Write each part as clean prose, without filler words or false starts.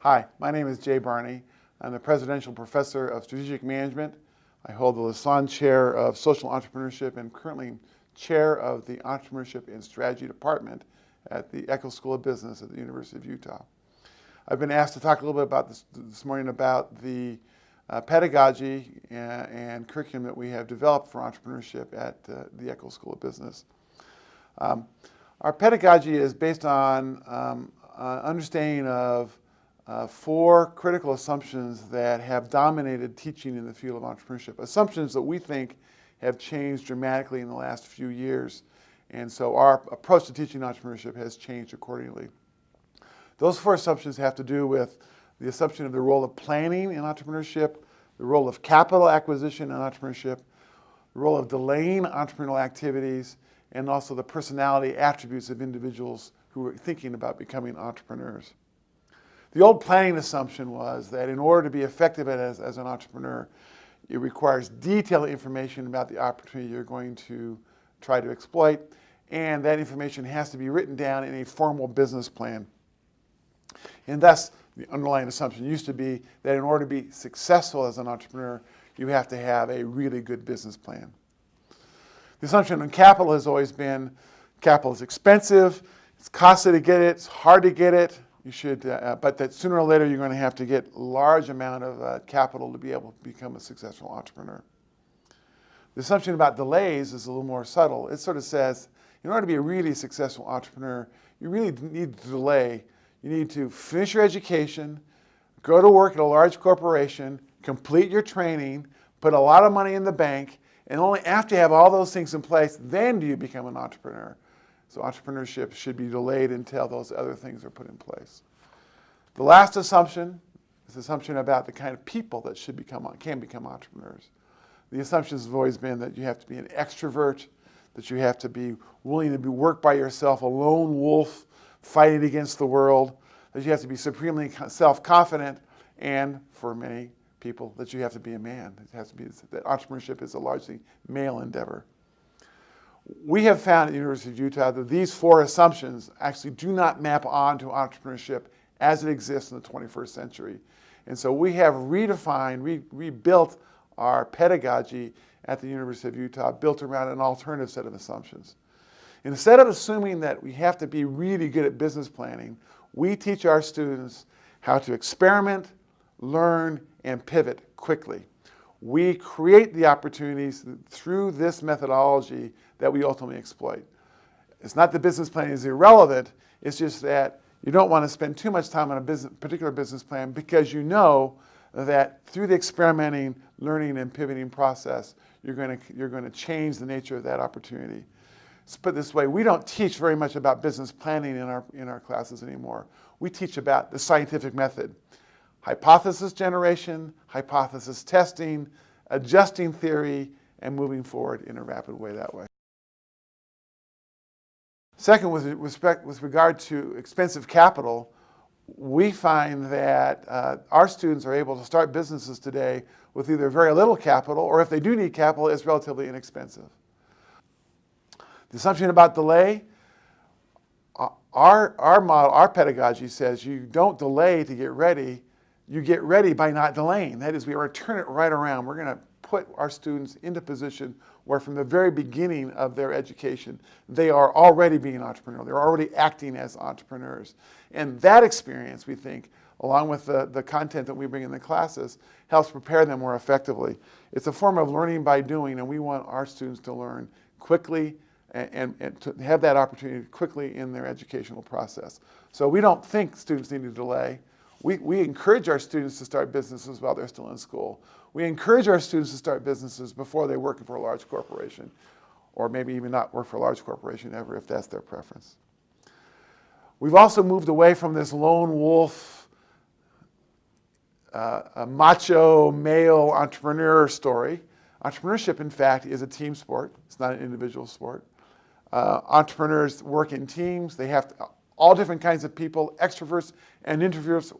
Hi, my name is Jay Barney. I'm the Presidential Professor of Strategic Management. I hold the Lassonde Chair of Social Entrepreneurship and currently Chair of the Entrepreneurship and Strategy Department at the Eccles School of Business at the University of Utah. I've been asked to talk a little bit about this morning about the pedagogy and curriculum that we have developed for entrepreneurship at the Eccles School of Business. Our pedagogy is based on understanding of four critical assumptions that have dominated teaching in the field of entrepreneurship. Assumptions that we think have changed dramatically in the last few years. And so our approach to teaching entrepreneurship has changed accordingly. Those four assumptions have to do with the assumption of the role of planning in entrepreneurship, the role of capital acquisition in entrepreneurship, the role of delaying entrepreneurial activities, and also the personality attributes of individuals who are thinking about becoming entrepreneurs. The old planning assumption was that in order to be effective as an entrepreneur, it requires detailed information about the opportunity you're going to try to exploit, and that information has to be written down in a formal business plan. And thus, the underlying assumption used to be that in order to be successful as an entrepreneur, you have to have a really good business plan. The assumption on capital has always been capital is expensive, it's costly to get it, it's hard to get it. You should, but that sooner or later you're going to have to get a large amount of capital to be able to become a successful entrepreneur. The assumption about delays is a little more subtle. It sort of says, in order to be a really successful entrepreneur, you really need to delay. You need to finish your education, go to work at a large corporation, complete your training, put a lot of money in the bank, and only after you have all those things in place, then do you become an entrepreneur. So entrepreneurship should be delayed until those other things are put in place. The last assumption is the assumption about the kind of people that can become entrepreneurs. The assumptions have always been that you have to be an extrovert, that you have to be willing to work by yourself, a lone wolf fighting against the world, that you have to be supremely self-confident, and for many people, that you have to be a man. It has to be that entrepreneurship is a largely male endeavor. We have found at the University of Utah that these four assumptions actually do not map onto entrepreneurship as it exists in the 21st century. And so we have rebuilt our pedagogy at the University of Utah, built around an alternative set of assumptions. Instead of assuming that we have to be really good at business planning, we teach our students how to experiment, learn, and pivot quickly. We create the opportunities through this methodology that we ultimately exploit. It's not that business planning is irrelevant, it's just that you don't want to spend too much time on a particular business plan because you know that through the experimenting, learning, and pivoting process, you're going to change the nature of that opportunity. Let's put it this way, we don't teach very much about business planning in our classes anymore. We teach about the scientific method. Hypothesis generation, hypothesis testing, adjusting theory, and moving forward in a rapid way that way. Second, with regard to expensive capital, we find that our students are able to start businesses today with either very little capital, or if they do need capital, it's relatively inexpensive. The assumption about delay, our model, our pedagogy says you don't delay to get ready, you get ready by not delaying. That is, we are going to turn it right around. We're going to put our students into a position where from the very beginning of their education, they are already being entrepreneurial. They're already acting as entrepreneurs. And that experience, we think, along with the content that we bring in the classes, helps prepare them more effectively. It's a form of learning by doing, and we want our students to learn quickly and to have that opportunity quickly in their educational process. So we don't think students need to delay. We encourage our students to start businesses while they're still in school. We encourage our students to start businesses before they work for a large corporation, or maybe even not work for a large corporation ever if that's their preference. We've also moved away from this lone wolf, a macho male entrepreneur story. Entrepreneurship, in fact, is a team sport. It's not an individual sport. Entrepreneurs work in teams. They have all different kinds of people, extroverts and introverts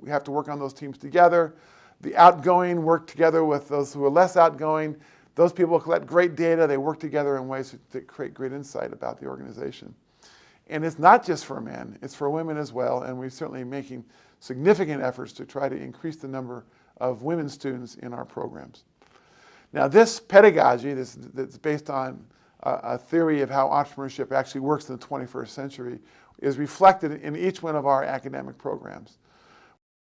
have to work on those teams together. The outgoing work together with those who are less outgoing. Those people collect great data. They work together in ways that create great insight about the organization. And it's not just for men, it's for women as well, and we're certainly making significant efforts to try to increase the number of women students in our programs. Now, this pedagogy that's based on a theory of how entrepreneurship actually works in the 21st century is reflected in each one of our academic programs.